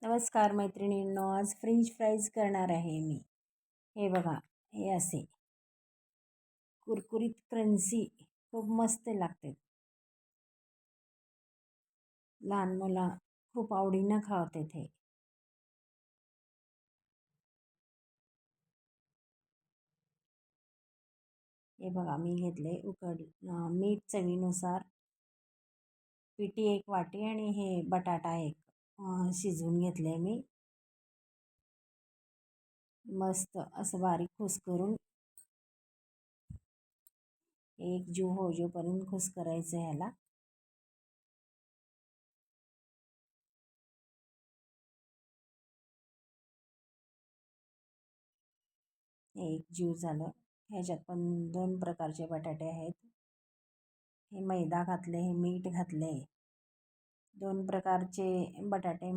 नमस्कार मैत्रिणींनो, आज फ्रेंच फ्राईज करणार आहे मी. हे बघा, हे असे कुरकुरीत क्रंची खूप मस्त लागते. लहान मुलं खूप आवडीनं खावते ते. हे बघा, मी घेतले मीठ चवीनुसार, पिठी 1 वाटी आणि हे बटाटा एक शिजवून घेतले मी. मस्त असं बारीक कुस्करून एक जीव होजेपर्यंत कुस्करायचं ह्याला. हे एक जीव झालं. ह्याच्यात पण 2 प्रकारचे बटाटे आहेत. हे मैदा घातले, हे मीठ घातले. 2 प्रकारचे बटाटे